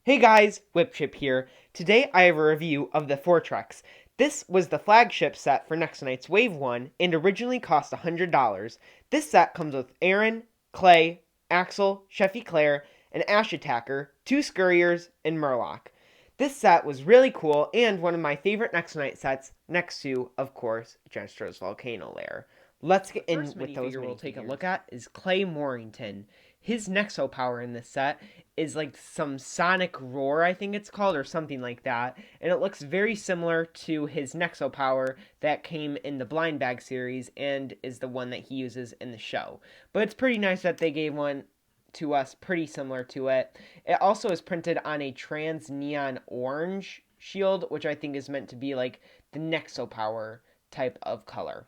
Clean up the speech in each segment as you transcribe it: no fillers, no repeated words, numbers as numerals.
Hey guys, WhipChip here. Today I have a review of the Fortrex. This was the flagship set for Nexo Knights Wave 1 and originally cost $100. This set comes with Aaron, Clay, Axel, Chefy Claire, an Ash Attacker, 2 Scurriers, and Murloc. This set was really cool and one of my favorite Nexo Knight sets, next to, of course, Jester's Volcano Lair. Let's get in with those minifigures. We'll take a look at is Clay Morrington. His Nexo power in this set is like some sonic roar, I think it's called, or something like that. And it looks very similar to his Nexo power that came in the Blind Bag series and is the one that he uses in the show. But it's pretty nice that they gave one to us pretty similar to it. It also is printed on a trans neon orange shield, which I think is meant to be like the Nexo power type of color.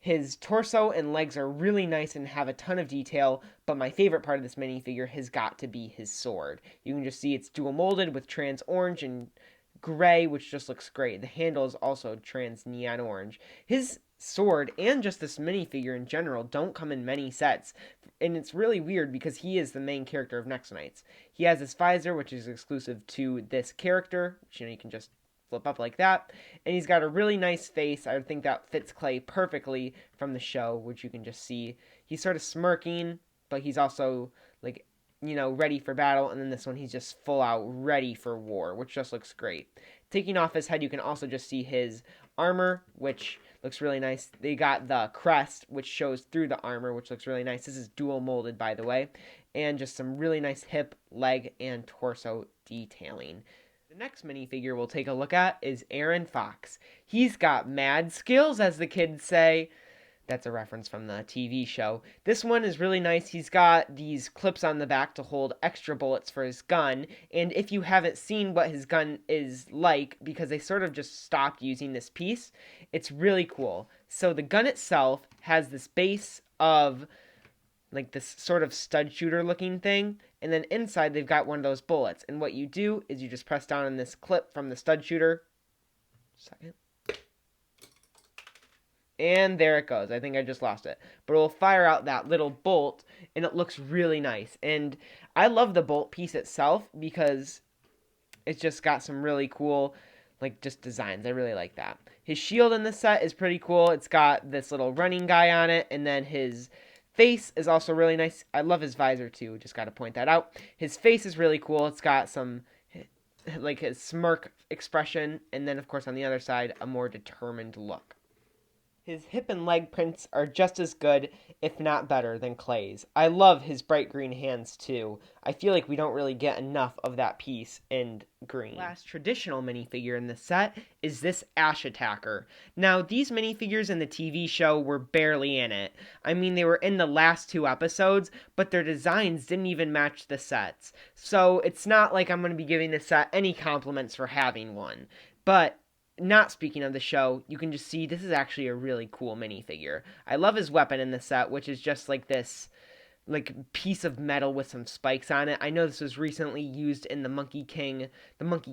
His torso and legs are really nice and have a ton of detail, but my favorite part of this minifigure has got to be his sword. You can just see it's dual molded with trans orange and gray, which just looks great. The handle is also trans neon orange. His sword and just this minifigure in general don't come in many sets, and it's really weird because he is the main character of Nexo Knights. He has this visor, which is exclusive to this character, which you can just flip up like that, and he's got a really nice face. I think that fits Clay perfectly from the show, which you can just see. He's sort of smirking, but he's also like, ready for battle, and then this one he's just full out ready for war, which just looks great. Taking off his head, you can also just see his armor, which looks really nice. They got the crest, which shows through the armor, which looks really nice. This is dual molded, by the way, and just some really nice hip, leg, and torso detailing. The next minifigure we'll take a look at is Aaron Fox. He's got mad skills, as the kids say. That's a reference from the TV show. This one is really nice. He's got these clips on the back to hold extra bullets for his gun. And if you haven't seen what his gun is like, because they sort of just stopped using this piece, it's really cool. So the gun itself has this base of like this sort of stud shooter looking thing, and then inside they've got one of those bullets, and what you do is you just press down on this clip from the stud shooter, and there it goes. I think I just lost it, but it will fire out that little bolt, and it looks really nice. And I love the bolt piece itself because it's just got some really cool like just designs. I really like that. His shield in this set is pretty cool. It's got this little running guy on it, and then his face is also really nice. I love his visor too, just got to point that out. His face is really cool. It's got some like his smirk expression, and then of course on the other side a more determined look. His hip and leg prints are just as good, if not better, than Clay's. I love his bright green hands too. I feel like we don't really get enough of that piece in green. The last traditional minifigure in this set is this Ash Attacker. Now, these minifigures in the TV show were barely in it. I mean, they were in the last 2 episodes, but their designs didn't even match the sets. So it's not like I'm going to be giving this set any compliments for having one. But not speaking of the show, you can just see this is actually a really cool minifigure. I love his weapon in the set, which is just like this like piece of metal with some spikes on it. I know this was recently used in the Monkie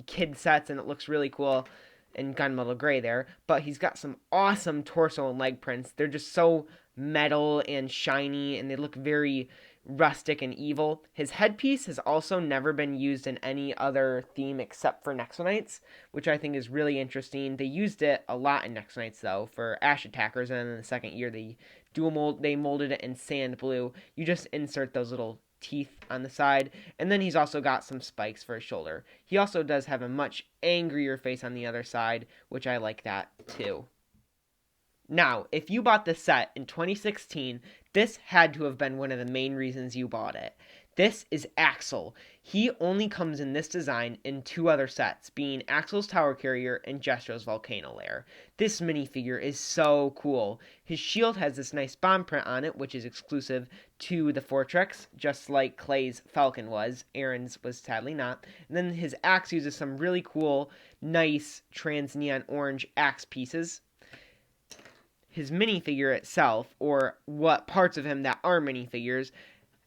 Kid sets, and it looks really cool in gunmetal gray there. But he's got some awesome torso and leg prints. They're just so metal and shiny, and they look very rustic and evil. His headpiece has also never been used in any other theme except for Nexo Knights, which I think is really interesting. They used it a lot in Nexo Knights though for Ash Attackers, and then in the second year they molded it in sand blue. You just insert those little teeth on the side, and then he's also got some spikes for his shoulder. He also does have a much angrier face on the other side, which I like that too. Now, if you bought this set in 2016, this had to have been one of the main reasons you bought it. This is Axel. He only comes in this design in 2 other sets, being Axel's Tower Carrier and Jester's Volcano Lair. This minifigure is so cool. His shield has this nice bomb print on it, which is exclusive to the Fortrex, just like Clay's Falcon was. Aaron's was sadly not. And then his axe uses some really cool, nice trans neon orange axe pieces. His minifigure itself, or what parts of him that are minifigures,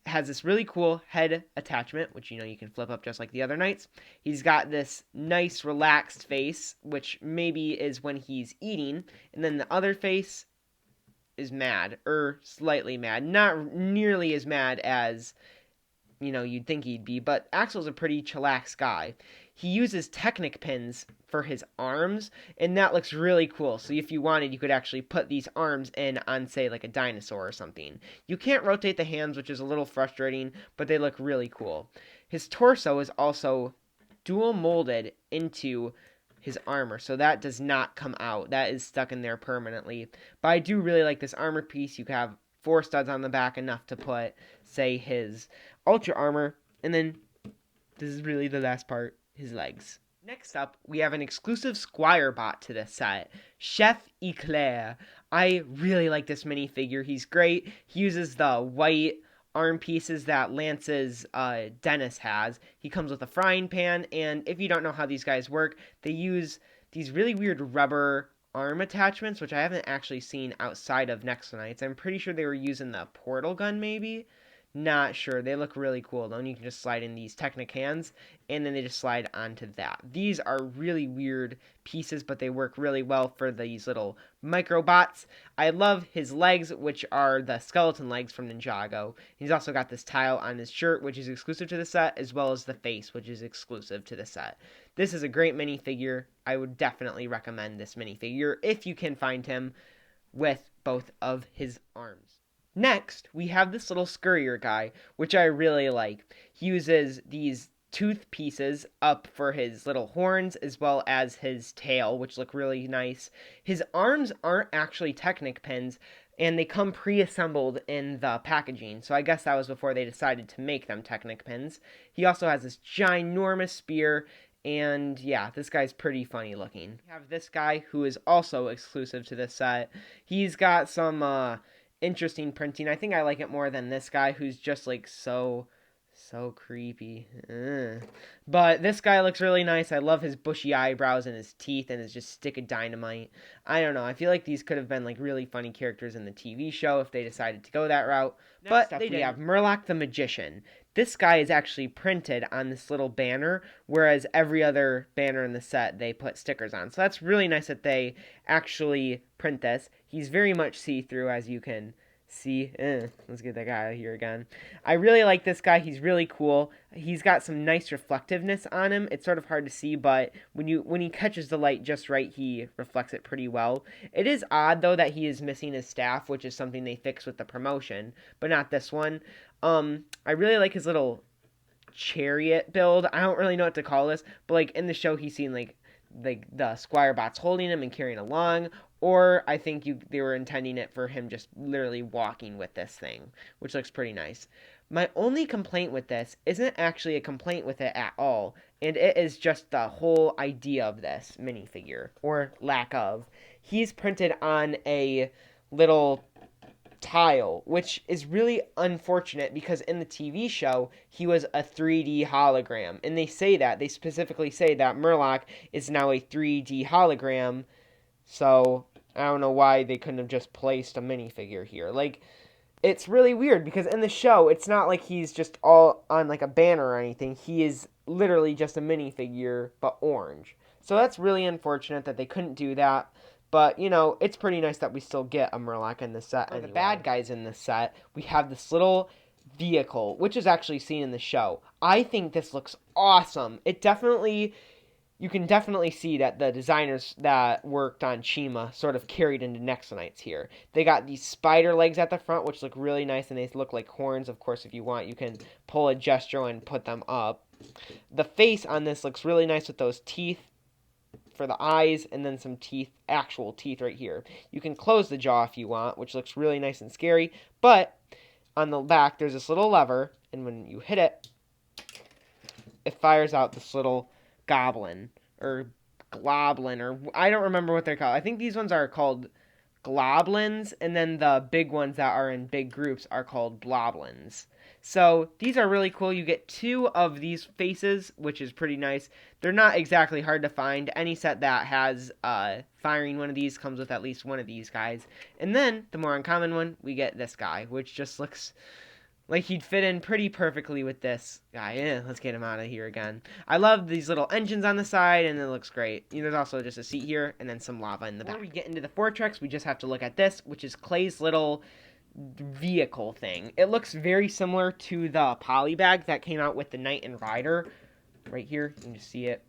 has this really cool head attachment, which you can flip up just like the other knights. He's got this nice relaxed face, which maybe is when he's eating, and then the other face is mad, or slightly mad. Not nearly as mad as you'd think he'd be, but Axel's a pretty chillax guy. He uses Technic pins for his arms, and that looks really cool. So if you wanted, you could actually put these arms in on, say, like a dinosaur or something. You can't rotate the hands, which is a little frustrating, but they look really cool. His torso is also dual molded into his armor, so that does not come out. That is stuck in there permanently. But I do really like this armor piece. You have 4 studs on the back, enough to put, say, his ultra armor, and then this is really the last part, his legs. Next up, we have an exclusive Squire bot to this set, Chef Eclair. I really like this minifigure. He's great. He uses the white arm pieces that Lance's Dennis has. He comes with a frying pan, and if you don't know how these guys work, they use these really weird rubber arm attachments, which I haven't actually seen outside of Nexo Knights. I'm pretty sure they were using the portal gun, maybe? Not sure. They look really cool, though, and you can just slide in these Technic hands, and then they just slide onto that. These are really weird pieces, but they work really well for these little microbots. I love his legs, which are the skeleton legs from Ninjago. He's also got this tile on his shirt, which is exclusive to the set, as well as the face, which is exclusive to the set. This is a great minifigure. I would definitely recommend this minifigure if you can find him with both of his arms. Next, we have this little Scurrier guy, which I really like. He uses these tooth pieces up for his little horns as well as his tail, which look really nice. His arms aren't actually Technic pins, and they come pre-assembled in the packaging, so I guess that was before they decided to make them Technic pins. He also has this ginormous spear, and yeah, this guy's pretty funny looking. We have this guy who is also exclusive to this set. He's got some interesting printing. I think I like it more than this guy who's just like so creepy. But this guy looks really nice. I love his bushy eyebrows and his teeth and his just stick of dynamite. I don't know. I feel like these could have been like really funny characters in the TV show if they decided to go that route. But they didn't. We have Murloc the Magician. This guy is actually printed on this little banner, whereas every other banner in the set they put stickers on. So that's really nice that they actually print this. He's very much see-through, as you can see. Let's get that guy out of here again. I really like this guy. He's really cool. He's got some nice reflectiveness on him. It's sort of hard to see, but when he catches the light just right, he reflects it pretty well. It is odd, though, that he is missing his staff, which is something they fixed with the promotion, but not this one. I really like his little chariot build. I don't really know what to call this, but like in the show, he's seen like the Squire bots holding him and carrying along, or I think they were intending it for him just literally walking with this thing, which looks pretty nice. My only complaint with this isn't actually a complaint with it at all, and it is just the whole idea of this minifigure, or lack of. He's printed on a little tile, which is really unfortunate because in the TV show, he was a 3D hologram. And they specifically say that Murloc is now a 3D hologram. So I don't know why they couldn't have just placed a minifigure here. Like, it's really weird because in the show, it's not like he's just all on like a banner or anything. He is literally just a minifigure, but orange. So that's really unfortunate that they couldn't do that. But, it's pretty nice that we still get a Murloc in this set. And the bad guys in this set, we have this little vehicle, which is actually seen in the show. I think this looks awesome. You can definitely see that the designers that worked on Chima sort of carried into Nexo Knights here. They got these spider legs at the front, which look really nice, and they look like horns. Of course, if you want, you can pull a gesture and put them up. The face on this looks really nice with those teeth for the eyes, and then some teeth, actual teeth right here. You can close the jaw if you want, which looks really nice and scary, but on the back there's this little lever, and when you hit it, it fires out this little goblin, or globlin, or I don't remember what they're called. I think these ones are called globlins, and then the big ones that are in big groups are called bloblins. So these are really cool. You get 2 of these faces, which is pretty nice. They're not exactly hard to find. Any set that has firing one of these comes with at least one of these guys. And then, the more uncommon one, we get this guy, which just looks like he'd fit in pretty perfectly with this guy. Let's get him out of here again. I love these little engines on the side, and it looks great. There's also just a seat here, and then some lava in the back. Before we get into the Fortrex, we just have to look at this, which is Clay's little vehicle thing. It looks very similar to the poly bag that came out with the Knight and Rider. Right here, you can just see it.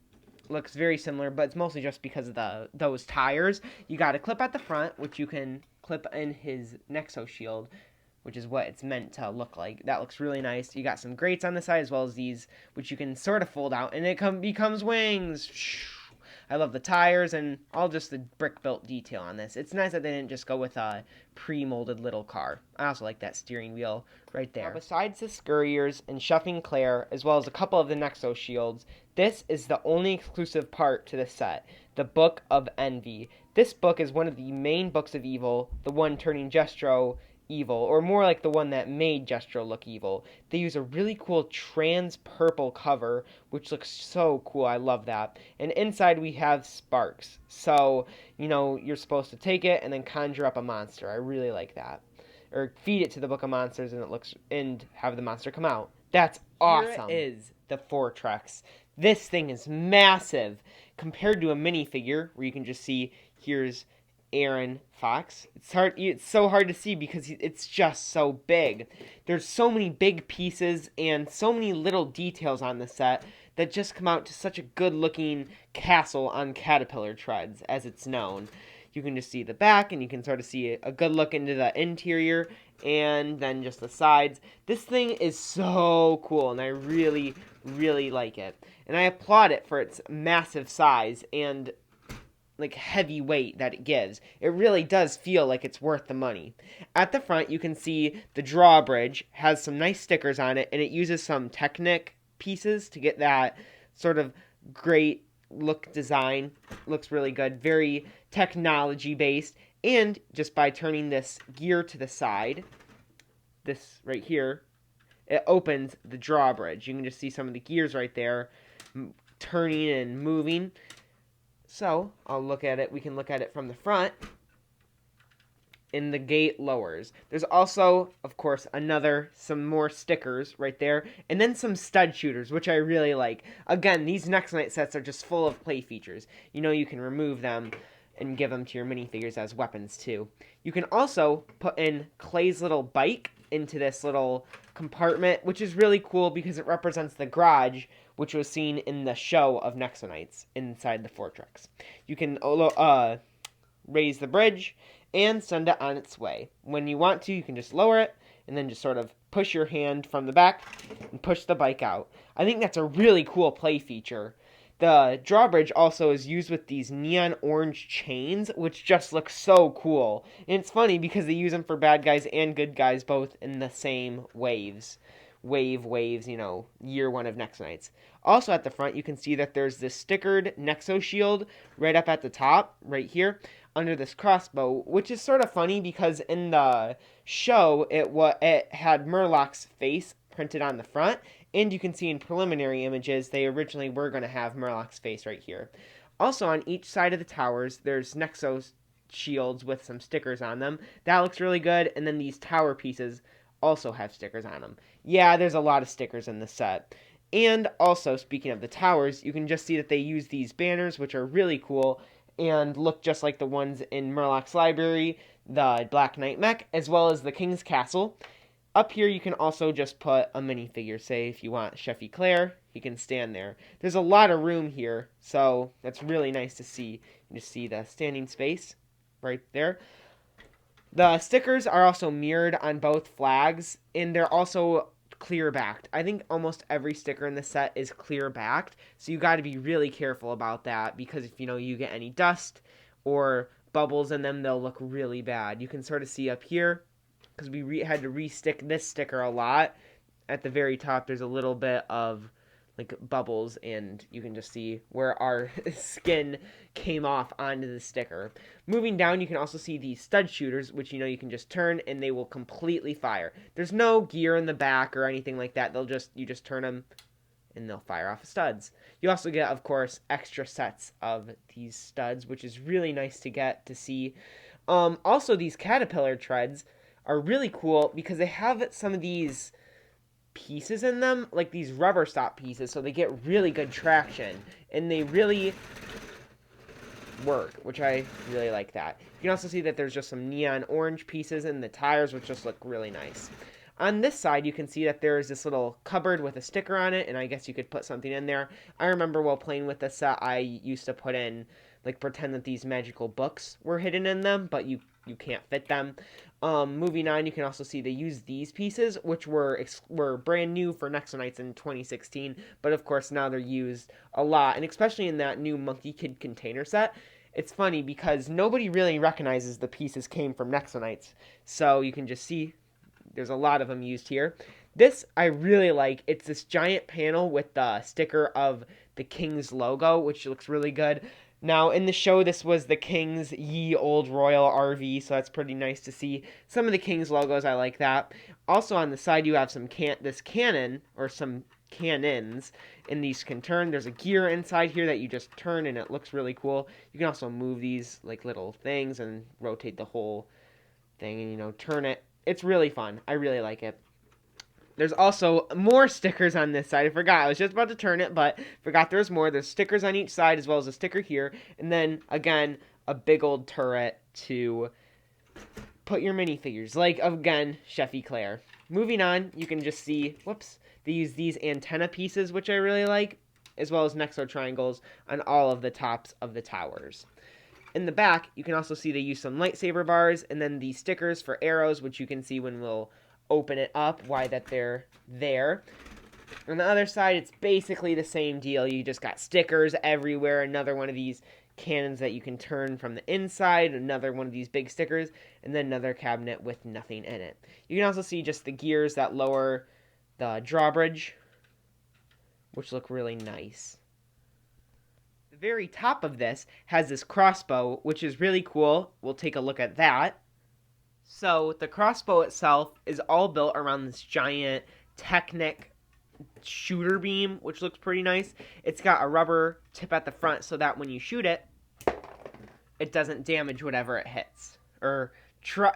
Looks very similar, but it's mostly just because of those tires. You got a clip at the front, which you can clip in his Nexo shield, which is what it's meant to look like. That looks really nice. You got some grates on the side, as well as these, which you can sort of fold out, and it becomes wings. I love the tires and all just the brick-built detail on this. It's nice that they didn't just go with a pre-molded little car. I also like that steering wheel right there. Now, besides the Scurriers and Shuffing Claire, as well as a couple of the Nexo shields, this is the only exclusive part to the set, the Book of Envy. This book is one of the main books of evil, the one turning Jestro evil, or more like the one that made Jestro look evil. They use a really cool trans purple cover, which looks so cool. I love that. And inside we have sparks. So, you know, you're supposed to take it and then conjure up a monster. I really like that. Or feed it to the Book of Monsters and have the monster come out. That's awesome. Here is the Fortrex. This thing is massive compared to a minifigure where you can just see here's Aaron Fox. It's so hard to see because it's just so big. There's so many big pieces and so many little details on the set that just come out to such a good looking castle on caterpillar treads, as it's known. You can just see the back, and you can sort of see a good look into the interior, and then just the sides. This thing is so cool, and I really, really like it. And I applaud it for its massive size and like heavy weight that it gives. It really does feel like it's worth the money. At the front, you can see the drawbridge has some nice stickers on it, and it uses some Technic pieces to get that sort of great look design. Looks really good, very technology based. And just by turning this gear to the side, this right here, it opens the drawbridge. You can just see some of the gears right there turning and moving. So, I'll look at it. We can look at it from the front. And the gate lowers. There's also, of course, some more stickers right there. And then some stud shooters, which I really like. Again, these Nexo Knights sets are just full of play features. You know, you can remove them and give them to your minifigures as weapons, too. You can also put in Clay's little bike into this little compartment, which is really cool because it represents the garage, which was seen in the show of Nexo Knights inside the Fortrex. You can raise the bridge and send it on its way. When you want to, you can just lower it and then just sort of push your hand from the back and push the bike out. I think that's a really cool play feature. The drawbridge also is used with these neon orange chains, which just look so cool. And it's funny because they use them for bad guys and good guys both in the same waves. Waves, you know, year one of Nexo Knights. Also at the front, you can see that there's this stickered Nexo shield right up at the top, right here, under this crossbow, which is sort of funny because in the show, it had Murloc's face printed on the front, and you can see in preliminary images, they originally were going to have Murloc's face right here. Also, on each side of the towers, there's Nexo shields with some stickers on them. That looks really good, and then these tower pieces also have stickers on them. Yeah, there's a lot of stickers in the set. And also, speaking of the towers, you can just see that they use these banners, which are really cool, and look just like the ones in Murloc's library, the Black Knight mech, as well as the King's Castle. Up here, you can also just put a minifigure. Say, if you want Chefy Claire, he can stand there. There's a lot of room here, so that's really nice to see. You just see the standing space right there. The stickers are also mirrored on both flags, and they're also clear backed. I think almost every sticker in the set is clear backed, so you got to be really careful about that, because if you get any dust or bubbles in them, they'll look really bad. You can sort of see up here, because we had to re-stick this sticker a lot. At the very top, there's a little bit of like bubbles, and you can just see where our skin came off onto the sticker. Moving down, you can also see these stud shooters, which you can just turn and they will completely fire. There's no gear in the back or anything like that. You just turn them and they'll fire off studs. You also get, of course, extra sets of these studs, which is really nice to get to see. Also, these caterpillar treads are really cool because they have some of these pieces in them, like these rubber stop pieces, so they get really good traction, and they really work, which I really like that. You can also see that there's just some neon orange pieces in the tires, which just look really nice. On this side, you can see that there is this little cupboard with a sticker on it, and I guess you could put something in there. I remember while playing with this set, I used to put in, like, pretend that these magical books were hidden in them, but you can't fit them. Moving on, you can also see they use these pieces, which were brand new for Nexo Knights in 2016, but of course now they're used a lot, and especially in that new Monkie Kid container set. It's funny because nobody really recognizes the pieces came from Nexo Knights, so you can just see there's a lot of them used here. This I really like. It's this giant panel with the sticker of the King's logo, which looks really good. Now, in the show, this was the King's Ye Old Royal RV, so that's pretty nice to see. Some of the King's logos, I like that. Also, on the side, you have this cannon, or some cannons, and these can turn. There's a gear inside here that you just turn, and it looks really cool. You can also move these, like, little things and rotate the whole thing and, turn it. It's really fun. I really like it. There's also more stickers on this side. I forgot. I was just about to turn it, but forgot there's more. There's stickers on each side as well as a sticker here. And then, again, a big old turret to put your minifigures. Like, again, Chef Eclair. Moving on, you can just see, they use these antenna pieces, which I really like, as well as Nexo triangles on all of the tops of the towers. In the back, you can also see they use some lightsaber bars, and then these stickers for arrows, which you can see when we'll open it up, why that they're there. On the other side, it's basically the same deal. You just got stickers everywhere. Another one of these cannons that you can turn from the inside. Another one of these big stickers. And then another cabinet with nothing in it. You can also see just the gears that lower the drawbridge, which look really nice. The very top of this has this crossbow, which is really cool. We'll take a look at that. So, the crossbow itself is all built around this giant Technic shooter beam, which looks pretty nice. It's got a rubber tip at the front so that when you shoot it, it doesn't damage whatever it hits. Or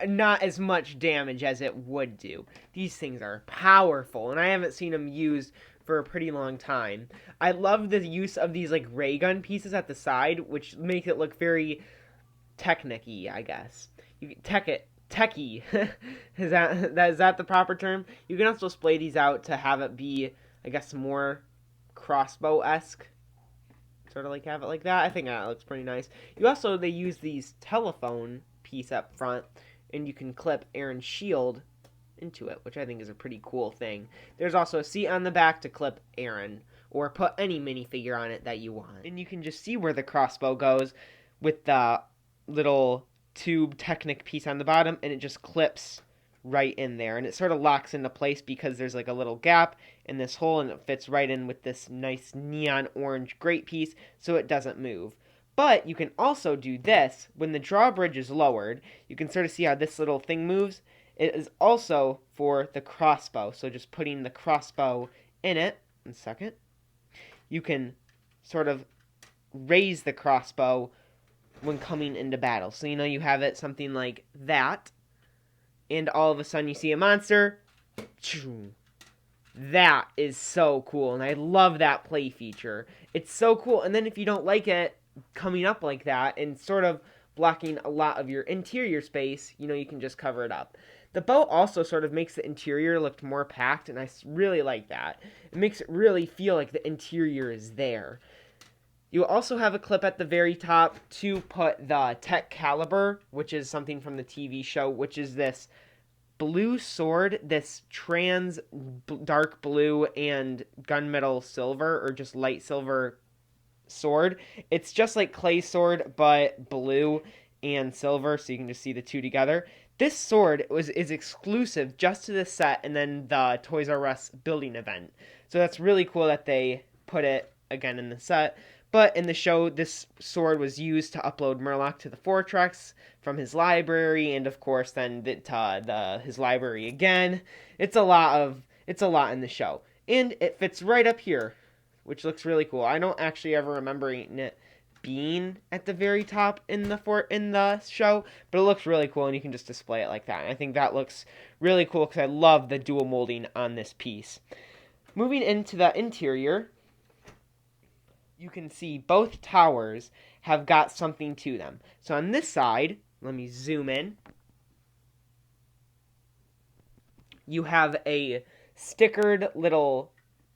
not as much damage as it would do. These things are powerful, and I haven't seen them used for a pretty long time. I love the use of these, like, ray gun pieces at the side, which make it look very Technic-y, I guess. You can techie. is that the proper term? You can also splay these out to have it be, I guess, more crossbow-esque. Sort of like have it like that. I think that looks pretty nice. They use these telephone piece up front, and you can clip Aaron's shield into it, which I think is a pretty cool thing. There's also a seat on the back to clip Aaron, or put any minifigure on it that you want. And you can just see where the crossbow goes with the little tube Technic piece on the bottom, and it just clips right in there, and it sort of locks into place because there's like a little gap in this hole, and it fits right in with this nice neon orange grate piece, so it doesn't move. But you can also do this when the drawbridge is lowered. You can sort of see how this little thing moves. It is also for the crossbow, so just putting the crossbow in it. One second. You can sort of raise the crossbow when coming into battle. So, you have it something like that, and all of a sudden you see a monster. That is so cool, and I love that play feature. It's so cool, and then if you don't like it coming up like that and sort of blocking a lot of your interior space, you can just cover it up. The boat also sort of makes the interior look more packed, and I really like that. It makes it really feel like the interior is there. You also have a clip at the very top to put the Tech Caliber, which is something from the TV show, which is this blue sword, this trans dark blue and gunmetal silver, or just light silver sword. It's just like clay sword, but blue and silver, so you can just see the two together. This sword is exclusive just to this set and then the Toys R Us building event. So that's really cool that they put it, again, in the set. But in the show, this sword was used to upload Murloc to the Fortrex from his library, and of course then to his library again. It's a lot in the show. And it fits right up here, which looks really cool. I don't actually ever remember it being at the very top in the show, but it looks really cool, and you can just display it like that. And I think that looks really cool because I love the dual molding on this piece. Moving into the interior, you can see both towers have got something to them. So on this side, let me zoom in. You have a stickered little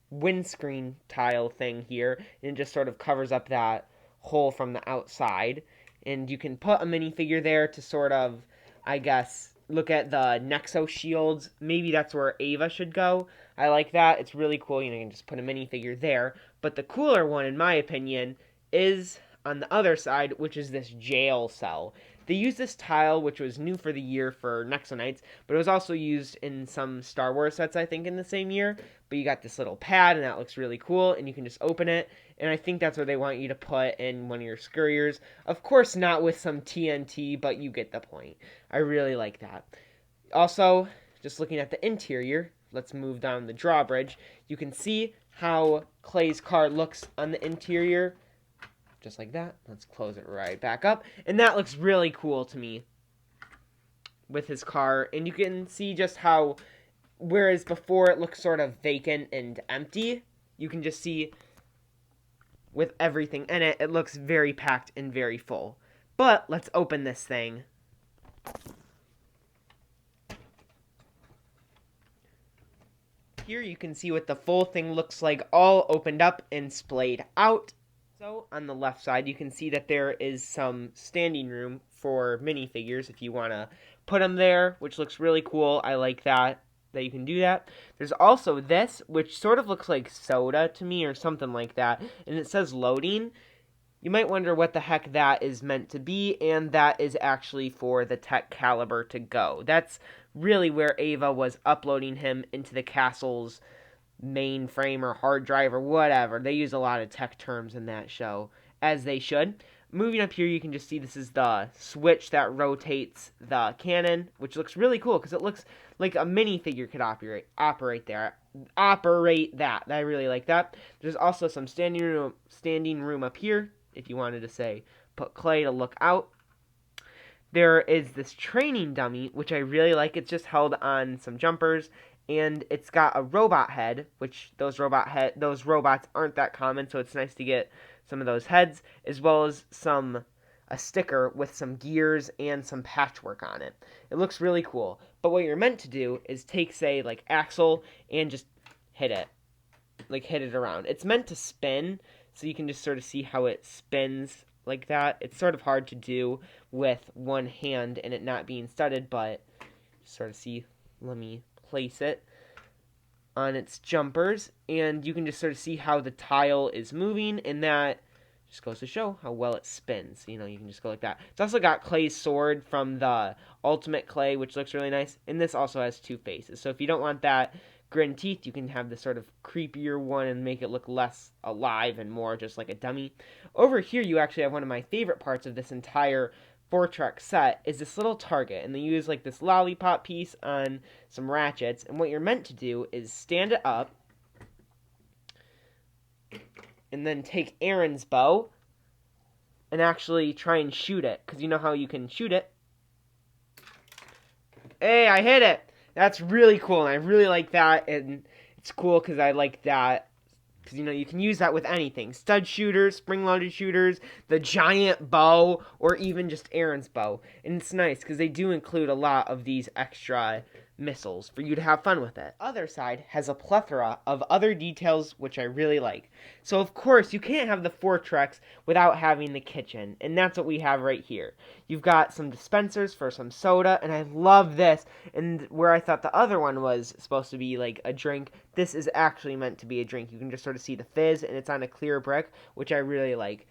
windscreen tile thing here, and it just sort of covers up that hole from the outside. And you can put a minifigure there to sort of, I guess, look at the Nexo shields. Maybe that's where Ava should go. I like that. It's really cool. You can just put a minifigure there. But the cooler one, in my opinion, is on the other side, which is this jail cell. They used this tile, which was new for the year for Nexo Knights, but it was also used in some Star Wars sets, I think, in the same year. But you got this little pad, and that looks really cool, and you can just open it. And I think that's where they want you to put in one of your Scurriers. Of course, not with some TNT, but you get the point. I really like that. Also, just looking at the interior, let's move down the drawbridge. You can see how Clay's car looks on the interior. Just like that. Let's close it right back up. And that looks really cool to me with his car. And you can see just how, whereas before it looked sort of vacant and empty, you can just see with everything in it, it looks very packed and very full. But let's open this thing. Here you can see what the full thing looks like, all opened up and splayed out. So, on the left side, you can see that there is some standing room for minifigures if you want to put them there, which looks really cool. I like that you can do that. There's also this, which sort of looks like soda to me or something like that, and it says loading. You might wonder what the heck that is meant to be, and that is actually for the Tech Caliber to go. That's really where Ava was uploading him into the castle's mainframe or hard drive or whatever. They use a lot of tech terms in that show, as they should. Moving up here, you can just see this is the switch that rotates the cannon, which looks really cool because it looks like a minifigure could operate that. I really like that. There's also some standing room up here if you wanted to say put Clay to look out. There is this training dummy, which I really like. It's just held on some jumpers, and it's got a robot head, which those robots aren't that common, so it's nice to get some of those heads, as well as a sticker with some gears and some patchwork on it. It looks really cool. But what you're meant to do is take, say, like Axel, and just hit it. Like, hit it around. It's meant to spin, so you can just sort of see how it spins like that. It's sort of hard to do with one hand and it not being studded, but sort of see, let me place it on its jumpers, and you can just sort of see how the tile is moving, and that just goes to show how well it spins. You can just go like that. It's also got Clay's sword from the Ultimate Clay, which looks really nice, and this also has two faces. So if you don't want that grin teeth, you can have this sort of creepier one and make it look less alive and more just like a dummy. Over here, you actually have one of my favorite parts of this entire Fortrex set is this little target, and they use like this lollipop piece on some ratchets, and what you're meant to do is stand it up and then take Aaron's bow and actually try and shoot it, because you know how you can shoot it. Hey, I hit it! That's really cool, and I really like that, and it's cool because I like that. Because, you can use that with anything. Stud shooters, spring-loaded shooters, the giant bow, or even just Aaron's bow. And it's nice, because they do include a lot of these extra missiles for you to have fun with it. Other side has a plethora of other details, which I really like. So, of course, you can't have the Fortrex without having the kitchen. And that's what we have right here. You've got some dispensers for some soda, and I love this. And where I thought the other one was supposed to be like a drink, this is actually meant to be a drink. You can just sort of see the fizz, and it's on a clear brick, which I really like.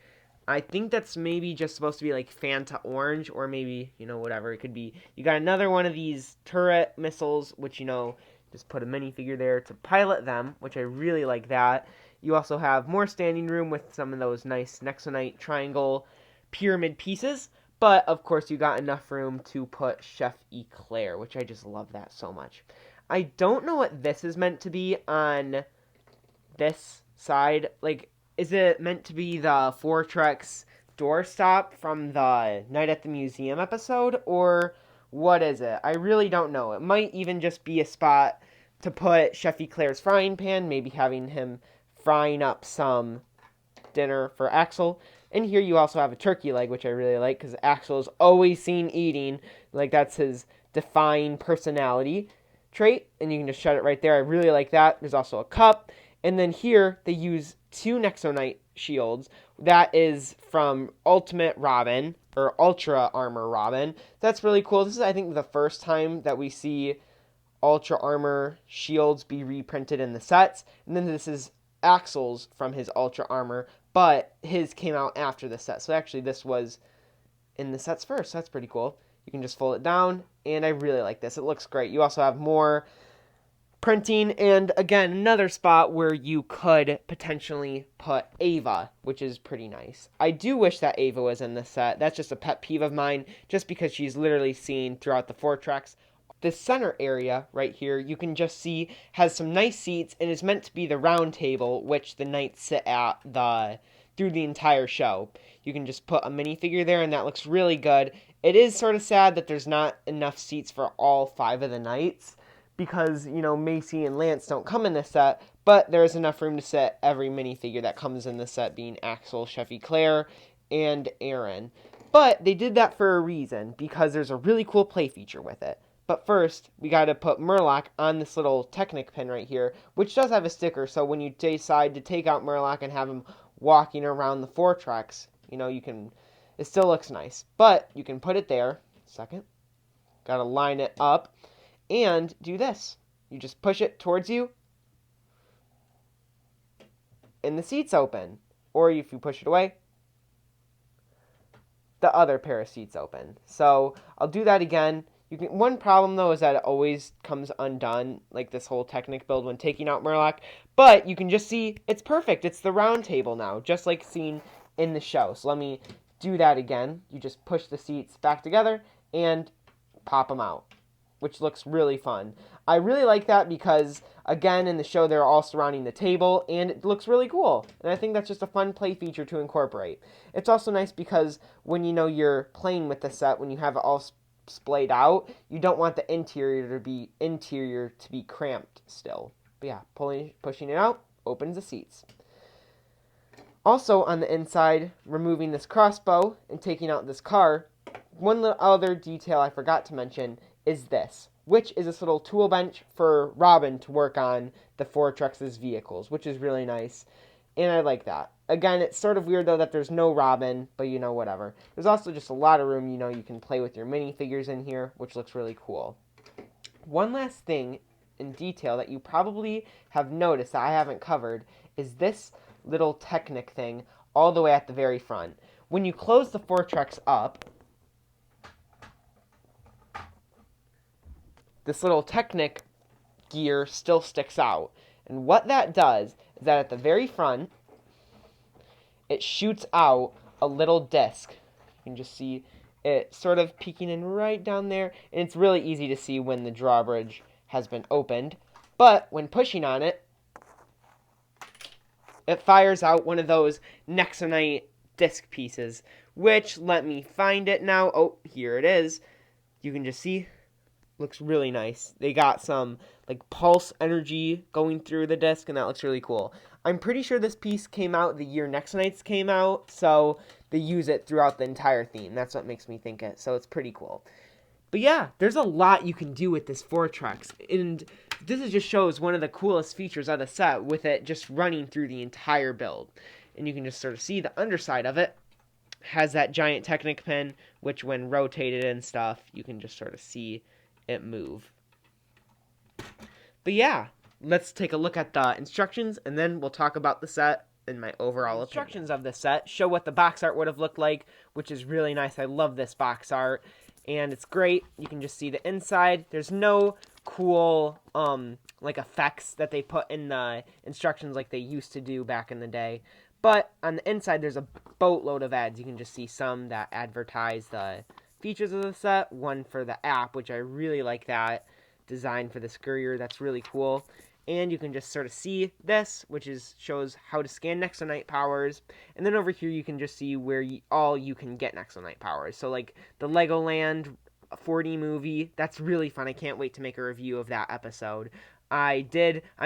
I think that's maybe just supposed to be like Fanta Orange, or maybe, whatever it could be. You got another one of these turret missiles, which, just put a minifigure there to pilot them, which I really like that. You also have more standing room with some of those nice Nexo Knight triangle pyramid pieces. But, of course, you got enough room to put Chef Eclair, which I just love that so much. I don't know what this is meant to be on this side. Like, is it meant to be the Fortrex doorstop from the Night at the Museum episode? Or what is it? I really don't know. It might even just be a spot to put Chef Eclair's frying pan, maybe having him frying up some dinner for Axel. And here you also have a turkey leg, which I really like because Axel is always seen eating. Like, that's his defined personality trait. And you can just shut it right there. I really like that. There's also a cup. And then here they use 2 Nexo Knight shields. That is from Ultimate Robin, or Ultra Armor Robin. That's really cool. This is, I think, the first time that we see Ultra Armor shields be reprinted in the sets. And then this is Axel's from his Ultra Armor, but his came out after the set. So actually this was in the sets first. So that's pretty cool. You can just fold it down, and I really like this. It looks great. You also have more printing, and again, another spot where you could potentially put Ava, which is pretty nice. I do wish that Ava was in this set. That's just a pet peeve of mine, just because she's literally seen throughout the Fortrex. This center area right here, you can just see, has some nice seats and is meant to be the round table, which the knights sit at through the entire show. You can just put a minifigure there, and that looks really good. It is sort of sad that there's not enough seats for all 5 of the knights, because, you know, Macy and Lance don't come in this set, but there is enough room to set every minifigure that comes in the set, being Axel, Chefy Claire, and Aaron. But they did that for a reason, because there's a really cool play feature with it. But first, we got to put Murloc on this little Technic pin right here, which does have a sticker, so when you decide to take out Murloc and have him walking around the Fortrex, you know, you can, it still looks nice. But you can put it there, second, got to line it up, and do this. You just push it towards you, and the seats open. Or if you push it away, the other pair of seats open. So I'll do that again. One problem, though, is that it always comes undone, like this whole Technic build when taking out Murloc. But you can just see it's perfect. It's the round table now, just like seen in the show. So let me do that again. You just push the seats back together and pop them out, which looks really fun. I really like that because, again, in the show they're all surrounding the table, and it looks really cool. And I think that's just a fun play feature to incorporate. It's also nice because when, you know, you're playing with the set, when you have it all splayed out, you don't want the interior to be cramped still. But yeah, pushing it out opens the seats. Also on the inside, removing this crossbow and taking out this car, one other detail I forgot to mention is this, which is this little tool bench for Robin to work on the Fortrex's vehicles, which is really nice, and I like that. Again, it's sort of weird, though, that there's no Robin, but, you know, whatever. There's also just a lot of room, you know, you can play with your minifigures in here, which looks really cool. One last thing in detail that you probably have noticed that I haven't covered is this little Technic thing all the way at the very front. When you close the Fortrex up, this little Technic gear still sticks out. And what that does is that at the very front, it shoots out a little disc. You can just see it sort of peeking in right down there. And it's really easy to see when the drawbridge has been opened. But when pushing on it, it fires out one of those Nexo Knight disc pieces. Which, let me find it now. Oh, here it is. You can just see, looks really nice. They got some like pulse energy going through the disc, and that looks really cool. I'm pretty sure this piece came out the year Nexo Knights came out, so they use it throughout the entire theme. That's what makes me think it, so it's pretty cool. But yeah, there's a lot you can do with this Fortrex, and this just shows one of the coolest features of the set, with it just running through the entire build. And you can just sort of see the underside of it has that giant Technic pin, which when rotated and stuff, you can just sort of see it move. But yeah, let's take a look at the instructions, and then we'll talk about the set and my overall instructions of the set. Show what the box art would have looked like, which is really nice. I love this box art, and it's great. You can just see the inside. There's no cool like effects that they put in the instructions like they used to do back in the day. But on the inside, there's a boatload of ads. You can just see some that advertise the features of the set. One for the app, which I really like that design for the Scurrier. That's really cool. And you can just sort of see this, which shows how to scan Nexo Knight powers. And then over here, you can just see where you can get Nexo Knight powers. So like the Legoland 4D movie, that's really fun. I can't wait to make a review of that episode. I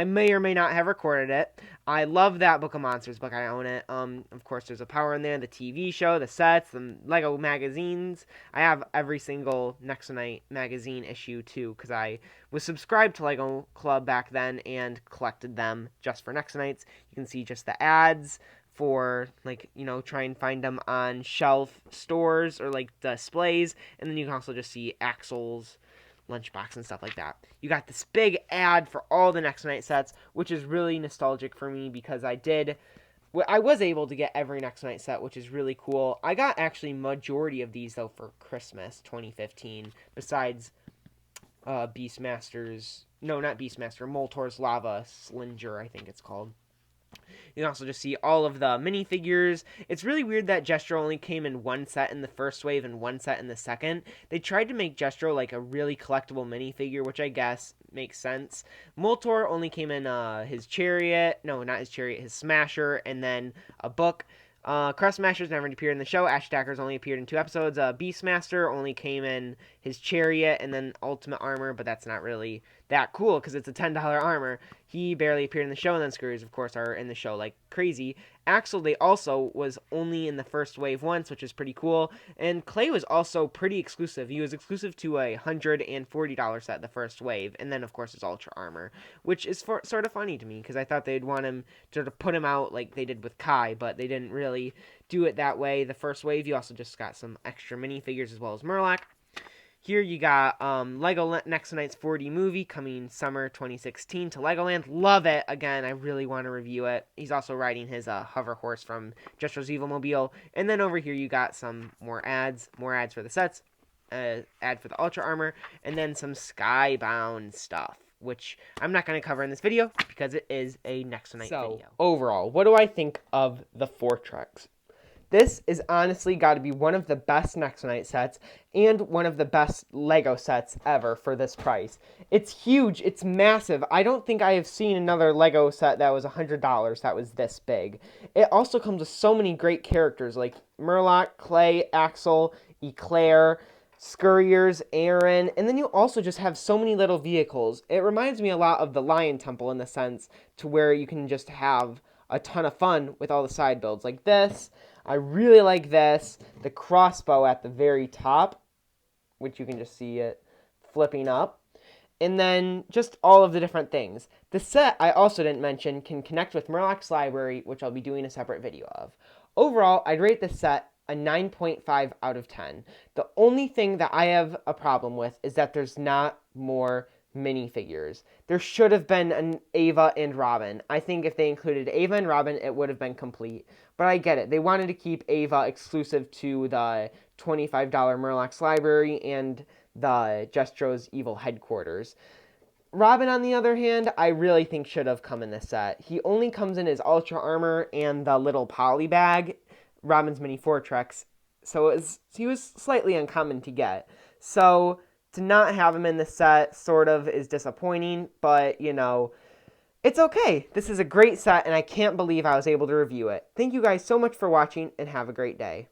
may or may not have recorded it. I love that Book of Monsters book. I own it. Of course, there's a power in there, the TV show, the sets, the Lego magazines. I have every single Nexo Knight magazine issue, too, because I was subscribed to Lego Club back then and collected them just for Nexo Knights. You can see just the ads for, like, try and find them on shelf stores or, like, displays. And then you can also just see Axel's lunchbox and stuff like that. You got this big ad for all the Nexo Knight sets, which is really nostalgic for me because I was able to get every Nexo Knight set, which is really cool. I got actually majority of these though for Christmas 2015, besides Beastmaster's, no, not Beastmaster, Moltor's Lava Slinger, I think it's called. You can also just see all of the minifigures. It's really weird that Jestro only came in one set in the first wave and one set in the second. They tried to make Jestro like a really collectible minifigure, which I guess makes sense. Moltor only came in his chariot. No, not his chariot, his smasher, and then a book. Crest Smashers never appeared in the show. Ash Attackers only appeared in 2 episodes. Beastmaster only came in his chariot and then ultimate armor, but that's not really that cool because it's a $10 armor. He barely appeared in the show, and then Scurriers, of course, are in the show like crazy. Axel, they also was only in the first wave once, which is pretty cool. And Clay was also pretty exclusive. He was exclusive to a $140 set the first wave, and then, of course, his Ultra Armor, which is sort of funny to me because I thought they'd want him to put him out like they did with Kai, but they didn't really do it that way. The first wave, you also just got some extra minifigures as well as Murloc. Here you got Lego Nexo Knights 4D movie coming summer 2016 to Legoland. Love it. Again, I really want to review it. He's also riding his hover horse from Jestros's Evil Mobile. And then over here you got some more ads for the sets, ad for the Ultra Armor, and then some Skybound stuff, which I'm not going to cover in this video because it is a Nexo Knight video. Overall, what do I think of the Fortrex? This is honestly got to be one of the best Nexo Knight sets and one of the best Lego sets ever for this price. It's huge. It's massive. I don't think I have seen another Lego set that was $100 that was this big. It also comes with so many great characters like Murloc, Clay, Axel, Eclair, Scurriers, Aaron, and then you also just have so many little vehicles. It reminds me a lot of the Lion Temple in the sense to where you can just have a ton of fun with all the side builds like this. I really like this, the crossbow at the very top, which you can just see it flipping up, and then just all of the different things. The set, I also didn't mention, can connect with Murloc's library, which I'll be doing a separate video of. Overall, I'd rate this set a 9.5 out of 10. The only thing that I have a problem with is that there's not more minifigures. There should have been an Ava and Robin. I think if they included Ava and Robin, it would have been complete. But I get it. They wanted to keep Ava exclusive to the $25 Murloc's library and the Jestro's Evil headquarters. Robin, on the other hand, I really think should have come in this set. He only comes in his Ultra Armor and the little poly bag, Robin's mini Fortrex, so he was slightly uncommon to get. So to not have him in the set sort of is disappointing, but, it's okay. This is a great set, and I can't believe I was able to review it. Thank you guys so much for watching, and have a great day.